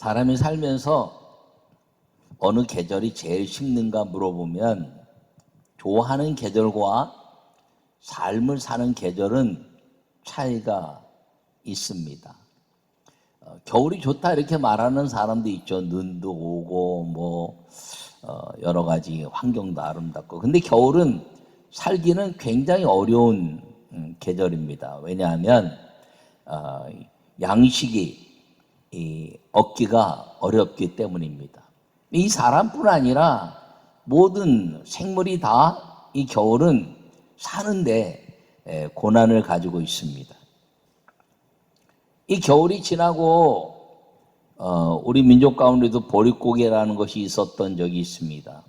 사람이 살면서 어느 계절이 제일 힘든가 물어보면 좋아하는 계절과 삶을 사는 계절은 차이가 있습니다. 겨울이 좋다 이렇게 말하는 사람도 있죠. 눈도 오고 여러 가지 환경도 아름답고. 근데 겨울은 살기는 굉장히 어려운 계절입니다. 왜냐하면 양식이 얻기가 어렵기 때문입니다. 이 사람뿐 아니라 모든 생물이 다 이 겨울은 사는데 고난을 가지고 있습니다. 이 겨울이 지나고 우리 민족 가운데도 보릿고개라는 것이 있었던 적이 있습니다.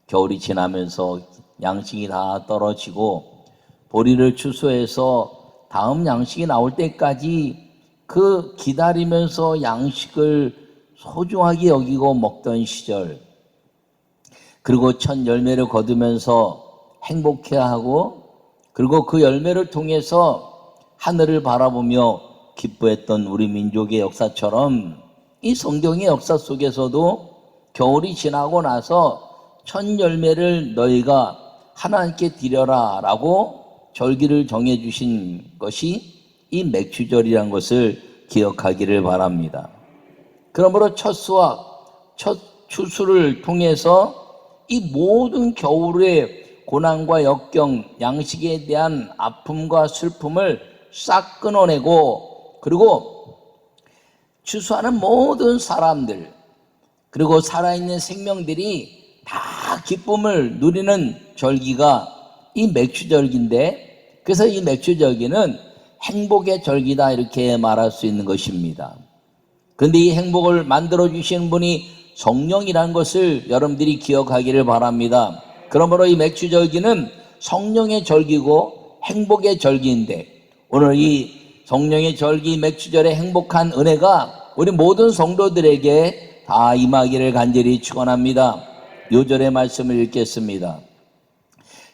겨울이 지나면서 양식이 다 떨어지고 보리를 추수해서 다음 양식이 나올 때까지 그 기다리면서 양식을 소중하게 여기고 먹던 시절, 그리고 첫 열매를 거두면서 행복해하고, 그리고 그 열매를 통해서 하늘을 바라보며 기뻐했던 우리 민족의 역사처럼 이 성경의 역사 속에서도 겨울이 지나고 나서 첫 열매를 너희가 하나님께 드려라 라고 절기를 정해주신 것이 이 맥추절이라는 것을 기억하기를 바랍니다. 그러므로 첫 수확, 첫 추수를 통해서 이 모든 겨울의 고난과 역경, 양식에 대한 아픔과 슬픔을 싹 끊어내고, 그리고 추수하는 모든 사람들, 그리고 살아있는 생명들이 다 기쁨을 누리는 절기가 이 맥추절기인데, 그래서 이 맥추절기는 행복의 절기다 이렇게 말할 수 있는 것입니다. 그런데 이 행복을 만들어 주시는 분이 성령이라는 것을 여러분들이 기억하기를 바랍니다. 그러므로 이 맥추절기는 성령의 절기고 행복의 절기인데, 오늘 이 성령의 절기 맥추절의 행복한 은혜가 우리 모든 성도들에게 다 임하기를 간절히 축원합니다. 요절의 말씀을 읽겠습니다.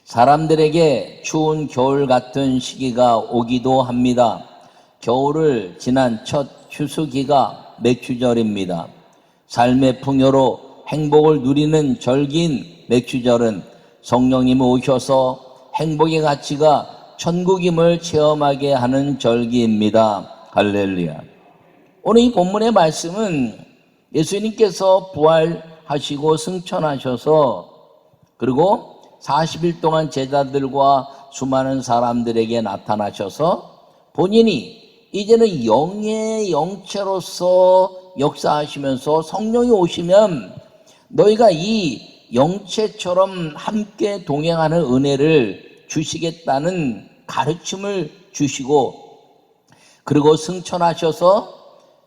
사람들에게 추운 겨울 같은 시기가 오기도 합니다. 겨울을 지난 첫 추수기가 맥추절입니다. 삶의 풍요로 행복을 누리는 절기인 맥추절은 성령님이 오셔서 행복의 가치가 천국임을 체험하게 하는 절기입니다. 할렐루야. 오늘 이 본문의 말씀은 예수님께서 부활하시고 승천하셔서 그리고 40일 동안 제자들과 수많은 사람들에게 나타나셔서 본인이 이제는 영의 영체로서 역사하시면서 성령이 오시면 너희가 이 영체처럼 함께 동행하는 은혜를 주시겠다는 가르침을 주시고, 그리고 승천하셔서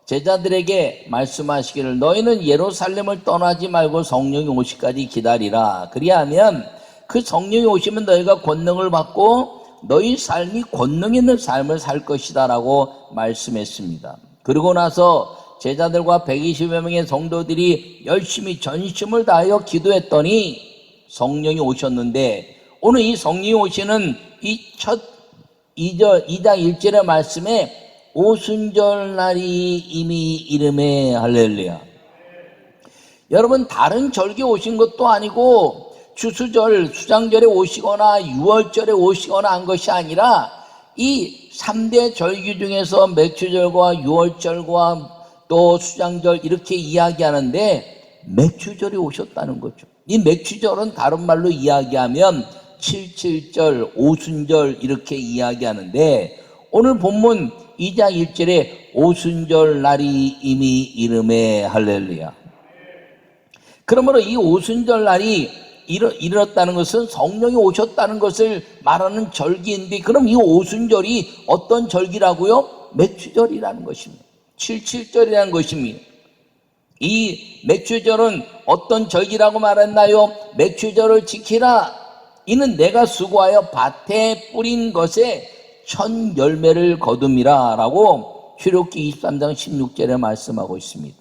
제자들에게 말씀하시기를 너희는 예루살렘을 떠나지 말고 성령이 오시기까지 기다리라. 그리하면 그 성령이 오시면 너희가 권능을 받고 너희 삶이 권능 있는 삶을 살 것이다 라고 말씀했습니다. 그러고 나서 제자들과 120여 명의 성도들이 열심히 전심을 다하여 기도했더니 성령이 오셨는데, 오늘 이 성령이 오시는 이 첫 2장 1절의 말씀에 오순절 날이 이미 이름에 할렐루야. 여러분, 다른 절기에 오신 것도 아니고 추수절, 수장절에 오시거나 유월절에 오시거나 한 것이 아니라 이 3대 절기 중에서 맥추절과 유월절과 또 수장절 이렇게 이야기하는데 맥추절이 오셨다는 거죠. 이 맥추절은 다른 말로 이야기하면 77절, 오순절 이렇게 이야기하는데, 오늘 본문 2장 1절에 오순절 날이 이미 이름에 할렐루야. 그러므로 이 오순절 날이 이르렀다는 것은 성령이 오셨다는 것을 말하는 절기인데, 그럼 이 오순절이 어떤 절기라고요? 맥추절이라는 것입니다. 77절이라는 것입니다. 이 맥추절은 어떤 절기라고 말했나요? 맥추절을 지키라. 이는 내가 수고하여 밭에 뿌린 것에 첫 열매를 거둠이라 라고 출애굽기 23장 16절에 말씀하고 있습니다.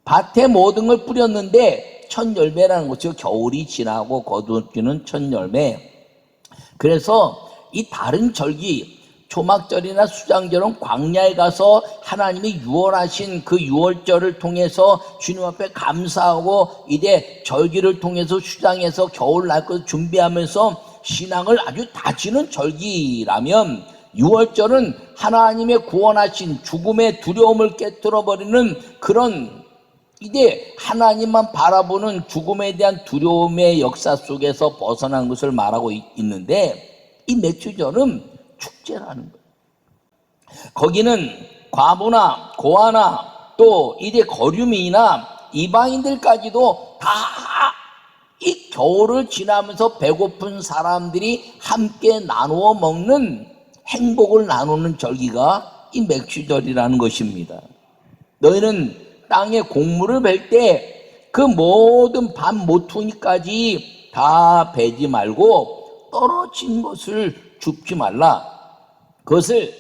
밭에 모든 걸 뿌렸는데 첫 열매라는 것이죠. 겨울이 지나고 거두기는 첫 열매. 그래서 이 다른 절기, 초막절이나 수장절은 광야에 가서 하나님이 유월하신 그 유월절을 통해서 주님 앞에 감사하고 이제 절기를 통해서 수장해서 겨울 날 것을 준비하면서 신앙을 아주 다지는 절기라면, 유월절은 하나님의 구원하신 죽음의 두려움을 깨뜨려버리는 그런 이제 하나님만 바라보는 죽음에 대한 두려움의 역사 속에서 벗어난 것을 말하고 있는데, 이 맥주절은 축제라는 거예요. 거기는 과부나 고아나 또 이제 거류민이나 이방인들까지도 다 이 겨울을 지나면서 배고픈 사람들이 함께 나누어 먹는, 행복을 나누는 절기가 이 맥주절이라는 것입니다. 너희는 땅에 곡물을 벨 때 그 모든 밭 모퉁이까지 다 베지 말고 떨어진 것을 줍지 말라. 그것을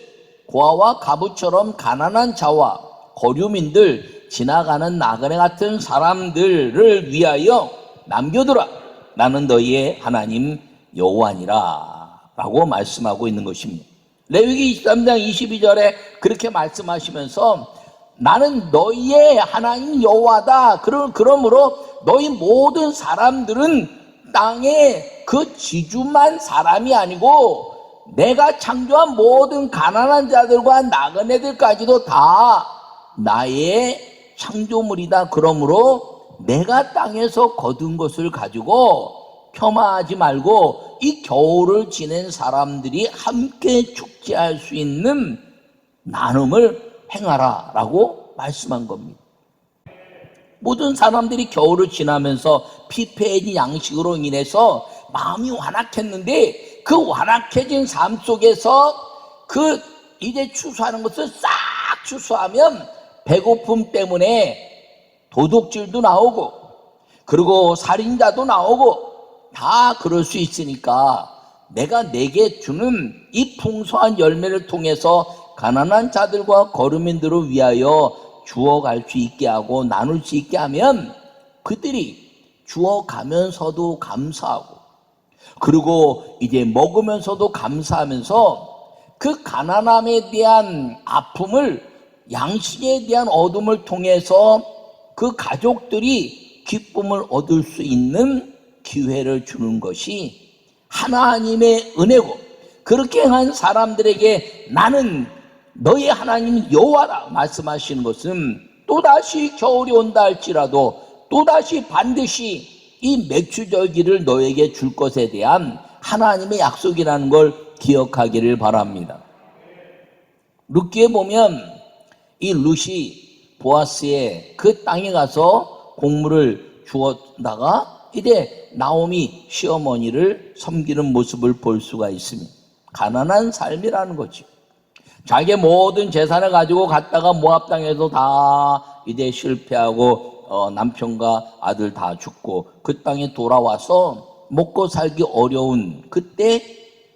고아와 가부처럼 가난한 자와 거류민들, 지나가는 나그네 같은 사람들을 위하여 남겨두라. 나는 너희의 하나님 여호와니라 라고 말씀하고 있는 것입니다. 레위기 23장 22절에 그렇게 말씀하시면서 나는 너희의 하나님 여호와다. 그러므로 너희 모든 사람들은 땅에 그 지주만 사람이 아니고 내가 창조한 모든 가난한 자들과 나그네들까지도 다 나의 창조물이다. 그러므로 내가 땅에서 거둔 것을 가지고 폄하하지 말고 이 겨울을 지낸 사람들이 함께 축제할 수 있는 나눔을 행하라 라고 말씀한 겁니다. 모든 사람들이 겨울을 지나면서 피폐해진 양식으로 인해서 마음이 완악했는데, 그 완악해진 삶 속에서 그 이제 추수하는 것을 싹 추수하면 배고픔 때문에 도둑질도 나오고 그리고 살인자도 나오고 다 그럴 수 있으니까 내가 내게 주는 이 풍성한 열매를 통해서 가난한 자들과 거류민들을 위하여 주어갈 수 있게 하고 나눌 수 있게 하면 그들이 주어가면서도 감사하고 그리고 이제 먹으면서도 감사하면서 그 가난함에 대한 아픔을, 양식에 대한 어둠을 통해서 그 가족들이 기쁨을 얻을 수 있는 기회를 주는 것이 하나님의 은혜고, 그렇게 한 사람들에게 나는 너희 하나님 여호와라 말씀하시는 것은 또다시 겨울이 온다 할지라도 또다시 반드시 이 맥주절기를 너에게 줄 것에 대한 하나님의 약속이라는 걸 기억하기를 바랍니다. 룻기에 보면 이 룻이 보아스의 그 땅에 가서 곡물을 주었다가 이제 나오미 시어머니를 섬기는 모습을 볼 수가 있습니다. 가난한 삶이라는 거죠. 자기의 모든 재산을 가지고 갔다가 모압 땅에서 다 이제 실패하고 남편과 아들 다 죽고 그 땅에 돌아와서 먹고 살기 어려운 그때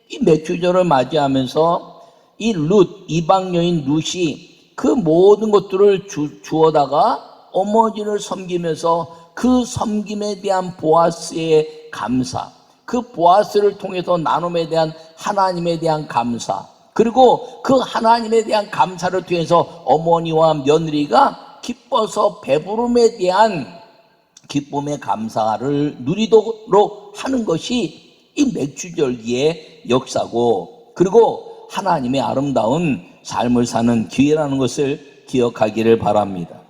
이 맥주절을 맞이하면서 이 룻, 이방 여인 룻이 그 모든 것들을 주어다가 어머니를 섬기면서 그 섬김에 대한 보아스의 감사, 그 보아스를 통해서 나눔에 대한 하나님에 대한 감사, 그리고 그 하나님에 대한 감사를 통해서 어머니와 며느리가 기뻐서 배부름에 대한 기쁨의 감사를 누리도록 하는 것이 이 맥주절기의 역사고, 그리고 하나님의 아름다운 삶을 사는 기회라는 것을 기억하기를 바랍니다.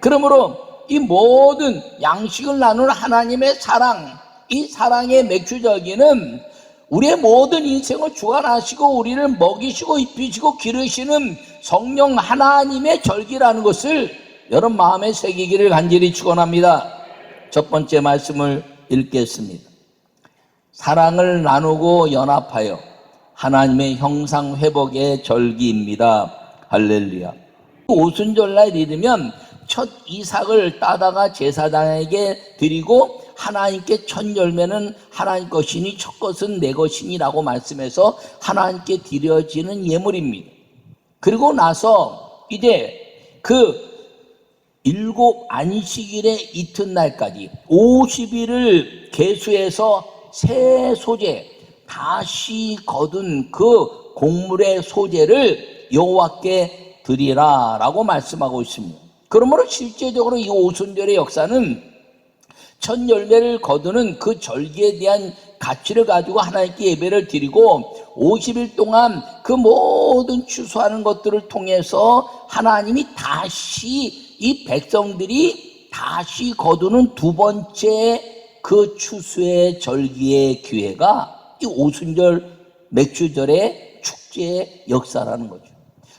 그러므로 이 모든 양식을 나누는 하나님의 사랑, 이 사랑의 맥주절기는 우리의 모든 인생을 주관하시고 우리를 먹이시고 입히시고 기르시는 성령 하나님의 절기라는 것을 여러분 마음에 새기기를 간절히 축원합니다. 첫 번째 말씀을 읽겠습니다. 사랑을 나누고 연합하여 하나님의 형상 회복의 절기입니다. 할렐루야. 오순절날 이르면 첫 이삭을 따다가 제사장에게 드리고 하나님께 첫 열매는 하나님 것이니 첫 것은 내 것이니라고 말씀해서 하나님께 드려지는 예물입니다. 그리고 나서 이제 그 일곱 안식일의 이튿날까지 50일을 계수해서 새 소재 다시 거둔 그 곡물의 소재를 여호와께 드리라라고 말씀하고 있습니다. 그러므로 실제적으로 이 오순절의 역사는 첫 열매를 거두는 그 절기에 대한 가치를 가지고 하나님께 예배를 드리고 50일 동안 그 모든 추수하는 것들을 통해서 하나님이 다시 이 백성들이 다시 거두는 두 번째 그 추수의 절기의 기회가 이 오순절 맥주절의 축제의 역사라는 거죠.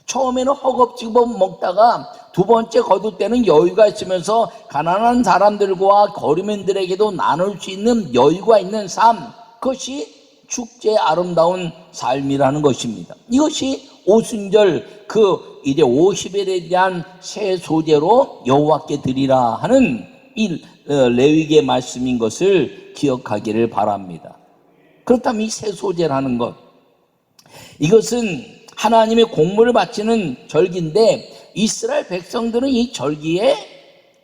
처음에는 허겁지겁 먹다가 두 번째 거둘 때는 여유가 있으면서 가난한 사람들과 거류민들에게도 나눌 수 있는 여유가 있는 삶, 그것이 축제의 아름다운 삶이라는 것입니다. 이것이 오순절 그 이제 50일에 대한 새 소재로 여호와께 드리라 하는 이 레위기의 말씀인 것을 기억하기를 바랍니다. 그렇다면 이 새 소재라는 것, 이것은 하나님의 공물을 바치는 절기인데 이스라엘 백성들은 이 절기에,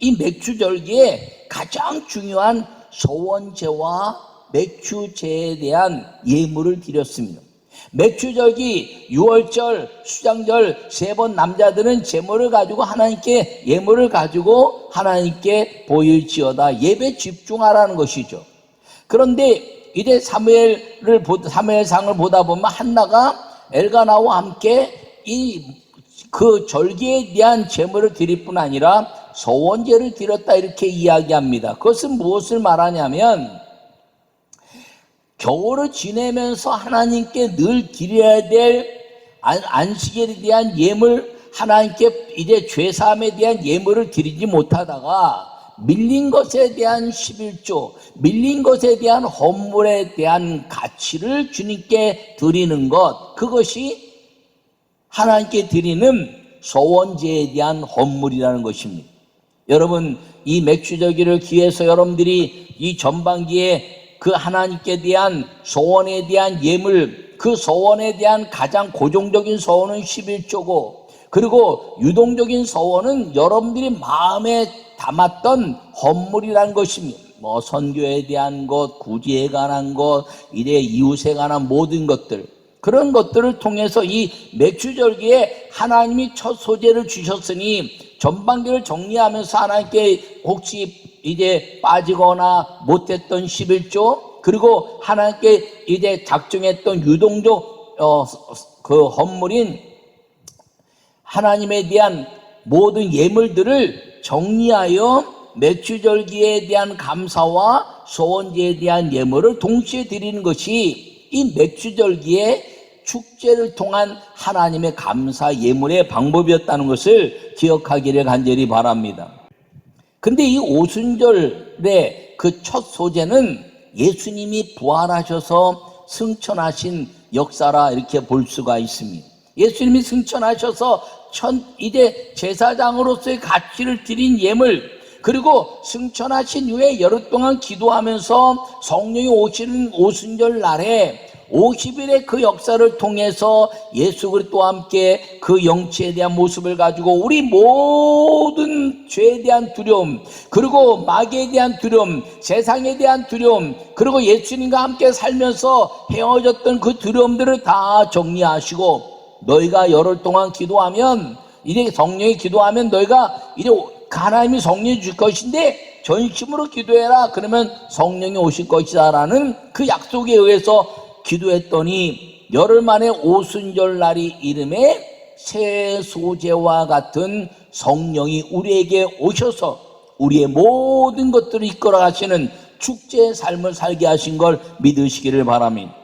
이 맥주절기에 가장 중요한 소원제와 맥주제에 대한 예물을 드렸습니다. 맥주절기, 유월절, 수장절 세 번 남자들은 제물을 가지고 하나님께, 예물을 가지고 하나님께 보일지어다 예배 집중하라는 것이죠. 그런데 이제 사무엘상을 보다 보면 한나가 엘가나와 함께 그 절기에 대한 제물을 드릴 뿐 아니라 소원제를 드렸다 이렇게 이야기합니다. 그것은 무엇을 말하냐면 겨울을 지내면서 하나님께 늘 드려야 될 안식일에 대한 예물, 하나님께 이제 죄사함에 대한 예물을 드리지 못하다가 밀린 것에 대한 11조, 밀린 것에 대한 헌물에 대한 가치를 주님께 드리는 것, 그것이 하나님께 드리는 소원제에 대한 헌물이라는 것입니다. 여러분, 이 맥주절기를 기해서 여러분들이 이 전반기에 그 하나님께 대한 소원에 대한 예물, 그 소원에 대한 가장 고정적인 소원은 11조고, 그리고 유동적인 소원은 여러분들이 마음에 담았던 헌물이라는 것입니다. 뭐 선교에 대한 것, 구제에 관한 것, 이래 이웃에 관한 모든 것들, 그런 것들을 통해서 이 맥주절기에 하나님이 첫 소재를 주셨으니 전반기를 정리하면서 하나님께 혹시 이제 빠지거나 못했던 11조, 그리고 하나님께 이제 작정했던 유동적 그 헌물인 하나님에 대한 모든 예물들을 정리하여 맥주절기에 대한 감사와 소원제에 대한 예물을 동시에 드리는 것이 이 맥주절기의 축제를 통한 하나님의 감사 예물의 방법이었다는 것을 기억하기를 간절히 바랍니다. 근데 이 오순절의 그 첫 소재는 예수님이 부활하셔서 승천하신 역사라 이렇게 볼 수가 있습니다. 예수님이 승천하셔서 이제 제사장으로서의 가치를 드린 예물, 그리고 승천하신 후에 여러 동안 기도하면서 성령이 오시는 오순절 날에 50일의 그 역사를 통해서 예수 그리스도와 함께 그 영체에 대한 모습을 가지고 우리 모든 죄에 대한 두려움, 그리고 마귀에 대한 두려움, 세상에 대한 두려움, 그리고 예수님과 함께 살면서 헤어졌던 그 두려움들을 다 정리하시고, 너희가 열흘 동안 기도하면, 이제 성령이 기도하면 너희가 이제 하나님이 성령이 줄 것인데 전심으로 기도해라, 그러면 성령이 오실 것이다 라는 그 약속에 의해서 기도했더니 열흘 만에 오순절 날이 이름에 새 소재와 같은 성령이 우리에게 오셔서 우리의 모든 것들을 이끌어 가시는 축제의 삶을 살게 하신 걸 믿으시기를 바랍니다.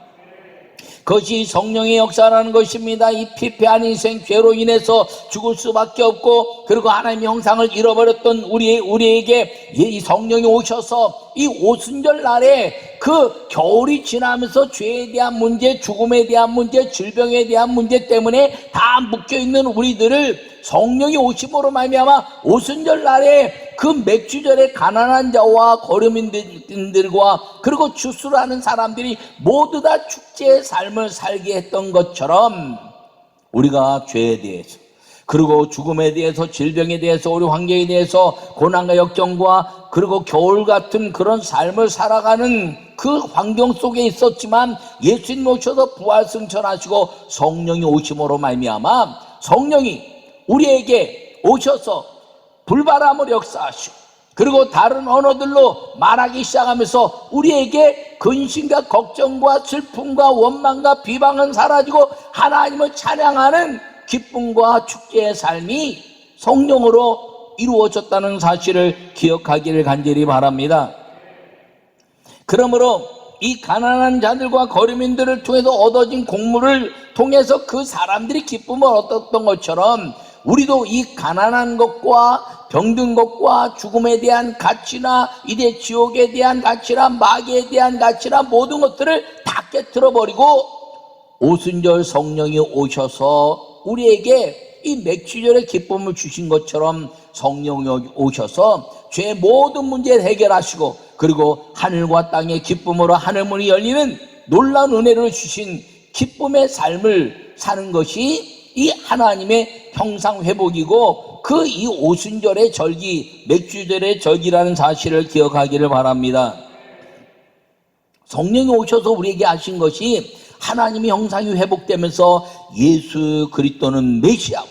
그것이 성령의 역사라는 것입니다. 이 피폐한 인생 죄로 인해서 죽을 수밖에 없고, 그리고 하나님의 형상을 잃어버렸던 우리에게 이 성령이 오셔서 이 오순절 날에 그 겨울이 지나면서 죄에 대한 문제, 죽음에 대한 문제, 질병에 대한 문제 때문에 다 묶여있는 우리들을 성령이 오심으로 말미암아 오순절 날에 그 맥주절에 가난한 자와 거류민들과 그리고 추수를 하는 사람들이 모두 다 축제의 삶을 살게 했던 것처럼 우리가 죄에 대해서, 그리고 죽음에 대해서, 질병에 대해서, 우리 환경에 대해서, 고난과 역경과 그리고 겨울 같은 그런 삶을 살아가는 그 환경 속에 있었지만 예수님 오셔서 부활승천하시고 성령이 오심으로 말미암아 성령이 우리에게 오셔서 불바람을 역사하시고 그리고 다른 언어들로 말하기 시작하면서 우리에게 근심과 걱정과 슬픔과 원망과 비방은 사라지고 하나님을 찬양하는 기쁨과 축제의 삶이 성령으로 이루어졌다는 사실을 기억하기를 간절히 바랍니다. 그러므로 이 가난한 자들과 거류민들을 통해서 얻어진 곡물을 통해서 그 사람들이 기쁨을 얻었던 것처럼 우리도 이 가난한 것과 병든 것과 죽음에 대한 가치나 이제 지옥에 대한 가치나 마귀에 대한 가치나 모든 것들을 다 깨트려버리고 오순절 성령이 오셔서 우리에게 이 맥주절의 기쁨을 주신 것처럼 성령이 오셔서 죄의 모든 문제를 해결하시고 그리고 하늘과 땅의 기쁨으로 하늘문이 열리는 놀라운 은혜를 주신 기쁨의 삶을 사는 것이 이 하나님의 형상 회복이고 그 이 오순절의 절기, 맥주절의 절기라는 사실을 기억하기를 바랍니다. 성령이 오셔서 우리에게 하신 것이 하나님의 형상이 회복되면서 예수 그리스도는 메시아,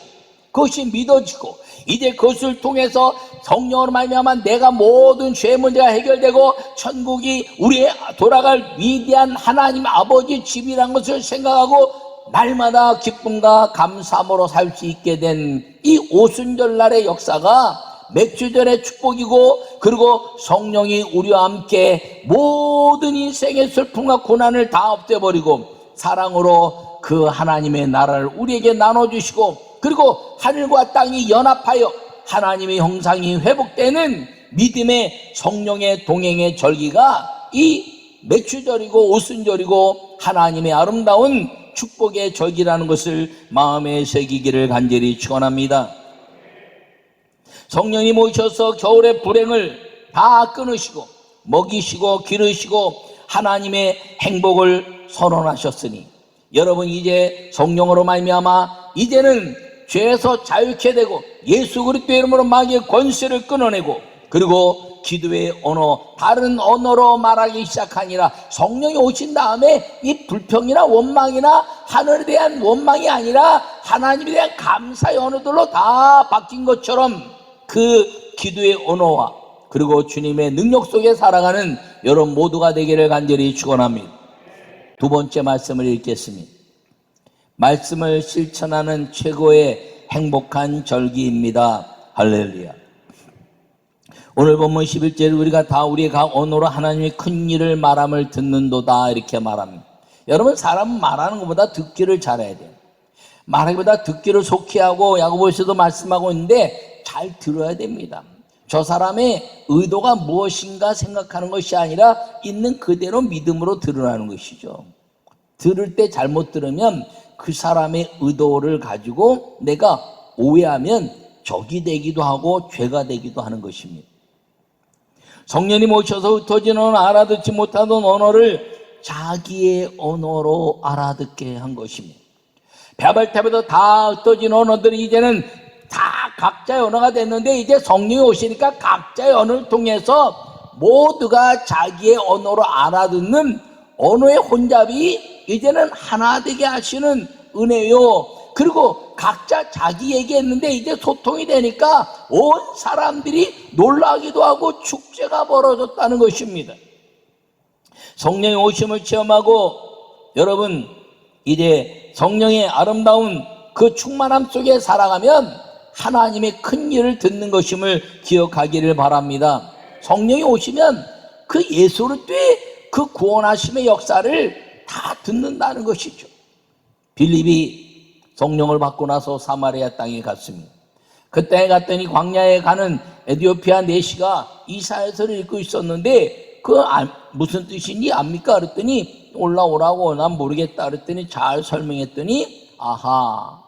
그것이 믿어지고 이제 그것을 통해서 성령으로 말미암아 내가 모든 죄 문제가 해결되고 천국이 우리의 돌아갈 위대한 하나님 아버지 집이라는 것을 생각하고 날마다 기쁨과 감사함으로 살 수 있게 된 이 오순절날의 역사가 맥주절의 축복이고 그리고 성령이 우리와 함께 모든 인생의 슬픔과 고난을 다 없애버리고 사랑으로 그 하나님의 나라를 우리에게 나눠주시고 그리고 하늘과 땅이 연합하여 하나님의 형상이 회복되는 믿음의 성령의 동행의 절기가 이 맥주절이고 오순절이고 하나님의 아름다운 축복의 절기라는 것을 마음에 새기기를 간절히 축원합니다. 성령님 오셔서 겨울의 불행을 다 끊으시고 먹이시고 기르시고 하나님의 행복을 선언하셨으니 여러분 이제 성령으로 말미암아 이제는 죄에서 자유케 되고 예수 그리스도의 이름으로 마귀의 권세를 끊어내고 그리고 기도의 언어, 다른 언어로 말하기 시작하니라. 성령이 오신 다음에 이 불평이나 원망이나 하늘에 대한 원망이 아니라 하나님에 대한 감사의 언어들로 다 바뀐 것처럼 그 기도의 언어와 그리고 주님의 능력 속에 살아가는 여러분 모두가 되기를 간절히 축원합니다. 두 번째 말씀을 읽겠습니다. 말씀을 실천하는 최고의 행복한 절기입니다. 할렐루야. 오늘 본문 11절에 우리가 다 우리의 각 언어로 하나님의 큰 일을 말함을 듣는도다 이렇게 말합니다. 여러분 사람은 말하는 것보다 듣기를 잘해야 돼요. 말하기보다 듣기를 속히 하고 야고보서도 말씀하고 있는데 잘 들어야 됩니다. 저 사람의 의도가 무엇인가 생각하는 것이 아니라 있는 그대로 믿음으로 드러나는 것이죠. 들을 때 잘못 들으면 그 사람의 의도를 가지고 내가 오해하면 적이 되기도 하고 죄가 되기도 하는 것입니다. 성령님 오셔서 흩어진 언어, 알아듣지 못하던 언어를 자기의 언어로 알아듣게 한 것입니다. 베벨탑에도 다 흩어진 언어들이 이제는 다 각자의 언어가 됐는데 이제 성령이 오시니까 각자의 언어를 통해서 모두가 자기의 언어로 알아듣는 언어의 혼잡이 이제는 하나 되게 하시는 은혜요. 그리고 각자 자기 얘기했는데 이제 소통이 되니까 온 사람들이 놀라기도 하고 축제가 벌어졌다는 것입니다. 성령의 오심을 체험하고 여러분 이제 성령의 아름다운 그 충만함 속에 살아가면 하나님의 큰 일을 듣는 것임을 기억하기를 바랍니다. 성령이 오시면 그 예수 그리스도의 그 구원하심의 역사를 다 듣는다는 것이죠. 빌립이 성령을 받고 나서 사마리아 땅에 갔습니다. 그 땅에 갔더니 광야에 가는 에티오피아 내시가 이사야서를 읽고 있었는데 그 무슨 뜻인지 압니까? 그랬더니 올라오라고 난 모르겠다 그랬더니 잘 설명했더니 아하,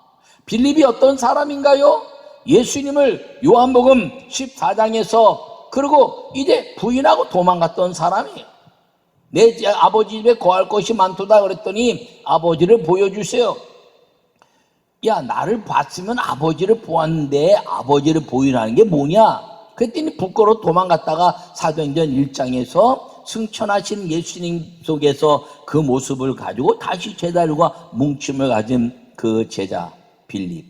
빌립이 어떤 사람인가요? 예수님을 요한복음 14장에서 그리고 이제 부인하고 도망갔던 사람이에요. 내 아버지 집에 거할 것이 많도다 그랬더니 아버지를 보여주세요. 야, 나를 봤으면 아버지를 보았는데 아버지를 보이라는 게 뭐냐? 그랬더니 부끄러워 도망갔다가 사도행전 1장에서 승천하신 예수님 속에서 그 모습을 가지고 다시 제자들과 뭉침을 가진 그 제자 빌립.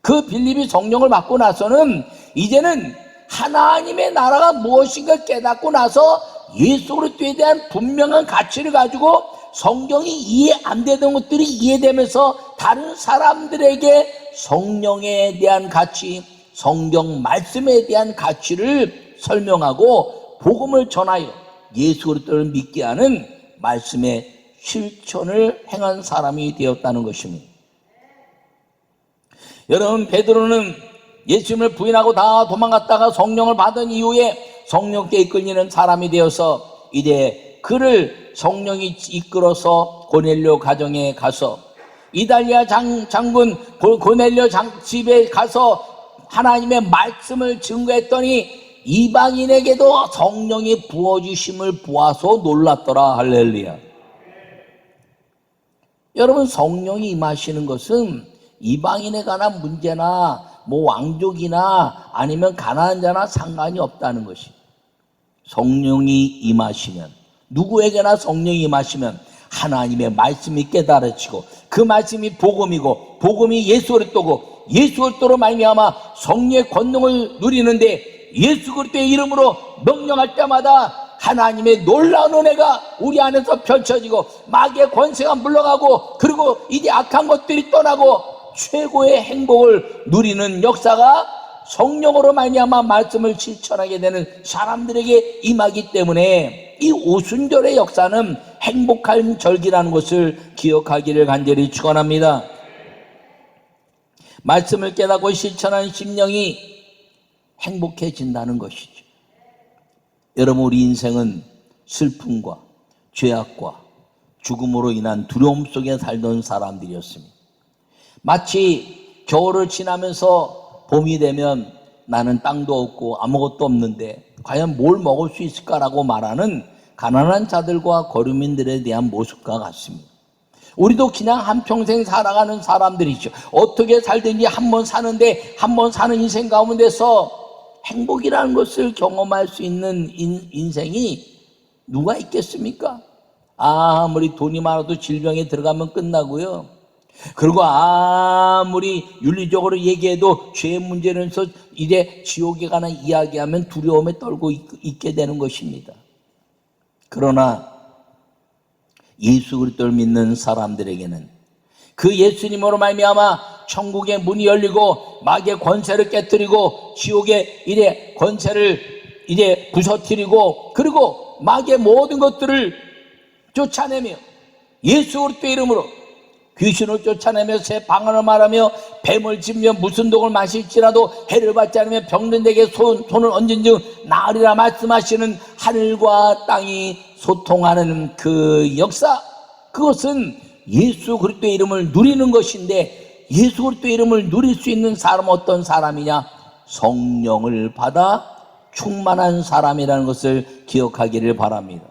그 빌립이 성령을 받고 나서는 이제는 하나님의 나라가 무엇인가 깨닫고 나서 예수 그리스도에 대한 분명한 가치를 가지고 성경이 이해 안 되던 것들이 이해되면서 다른 사람들에게 성령에 대한 가치, 성경 말씀에 대한 가치를 설명하고 복음을 전하여 예수 그리스도를 믿게 하는 말씀의 실천을 행한 사람이 되었다는 것입니다. 여러분, 베드로는 예수님을 부인하고 다 도망갔다가 성령을 받은 이후에 성령께 이끌리는 사람이 되어서 이제 그를 성령이 이끌어서 고넬료 가정에 가서 이달리아 장군 고넬료 집에 가서 하나님의 말씀을 증거했더니 이방인에게도 성령이 부어주심을 보아서 놀랐더라. 할렐루야. 여러분, 성령이 임하시는 것은 이방인에 관한 문제나 왕족이나 아니면 가난한 자나 상관이 없다는 것이. 성령이 임하시면, 누구에게나 성령이 임하시면 하나님의 말씀이 깨달아지고 그 말씀이 복음이고 복음이 예수 그리스도고 예수 그리스도로 말미암아 성령의 권능을 누리는데 예수 그리스도의 이름으로 명령할 때마다 하나님의 놀라운 은혜가 우리 안에서 펼쳐지고 마귀의 권세가 물러가고 그리고 이제 악한 것들이 떠나고 최고의 행복을 누리는 역사가 성령으로 말미암아 말씀을 실천하게 되는 사람들에게 임하기 때문에 이 오순절의 역사는 행복한 절기라는 것을 기억하기를 간절히 축원합니다. 말씀을 깨닫고 실천하는 심령이 행복해진다는 것이죠. 여러분, 우리 인생은 슬픔과 죄악과 죽음으로 인한 두려움 속에 살던 사람들이었습니다. 마치 겨울을 지나면서 봄이 되면 나는 땅도 없고 아무것도 없는데 과연 뭘 먹을 수 있을까라고 말하는 가난한 자들과 거류민들에 대한 모습과 같습니다. 우리도 그냥 한평생 살아가는 사람들이죠. 어떻게 살든지 한번 사는데 한번 사는 인생 가운데서 행복이라는 것을 경험할 수 있는 인생이 누가 있겠습니까? 아무리 돈이 많아도 질병에 들어가면 끝나고요. 그리고 아무리 윤리적으로 얘기해도 죄의 문제로서 이제 지옥에 관한 이야기하면 두려움에 떨고 있게 되는 것입니다. 그러나 예수 그리스도를 믿는 사람들에게는 그 예수님으로 말미암아 천국의 문이 열리고 마귀의 권세를 깨뜨리고 지옥의 이제 권세를 이제 부서뜨리고 그리고 마귀의 모든 것들을 쫓아내며 예수 그리스도의 이름으로 귀신을 쫓아내며 새 방언을 말하며 뱀을 집며 무슨 독을 마실지라도 해를 받지 않으며 병든 데게 손을 얹은 즉 나으리라 말씀하시는 하늘과 땅이 소통하는 그 역사, 그것은 예수 그리스도의 이름을 누리는 것인데 예수 그리스도의 이름을 누릴 수 있는 사람은 어떤 사람이냐? 성령을 받아 충만한 사람이라는 것을 기억하기를 바랍니다.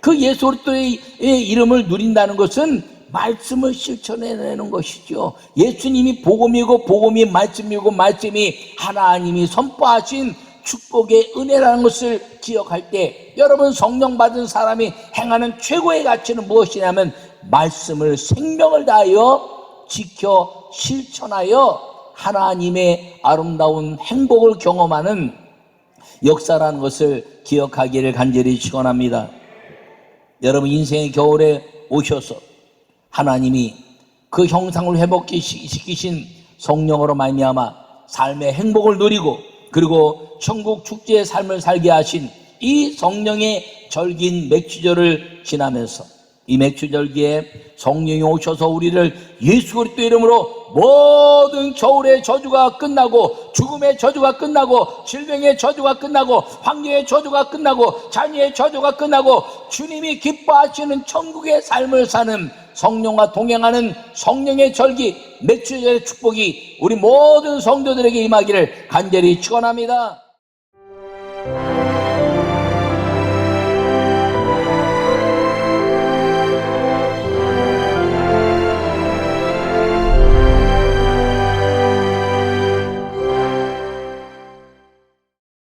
그 예수 그리스도의 이름을 누린다는 것은 말씀을 실천해내는 것이죠. 예수님이 복음이고 복음이 말씀이고 말씀이 하나님이 선포하신 축복의 은혜라는 것을 기억할 때 여러분, 성령 받은 사람이 행하는 최고의 가치는 무엇이냐면 말씀을 생명을 다하여 지켜 실천하여 하나님의 아름다운 행복을 경험하는 역사라는 것을 기억하기를 간절히 축원합니다. 여러분, 인생의 겨울에 오셔서 하나님이 그 형상을 회복시키신 성령으로 말미암아 삶의 행복을 누리고 그리고 천국 축제의 삶을 살게 하신 이 성령의 절기인 맥주절을 지나면서 이 맥주절기에 성령이 오셔서 우리를 예수 그리스도의 이름으로 모든 겨울의 저주가 끝나고 죽음의 저주가 끝나고 질병의 저주가 끝나고 황폐의 저주가 끝나고 잔해의 저주가 끝나고 주님이 기뻐하시는 천국의 삶을 사는 성령과 동행하는 성령의 절기 맥주절의 축복이 우리 모든 성도들에게 임하기를 간절히 축원합니다.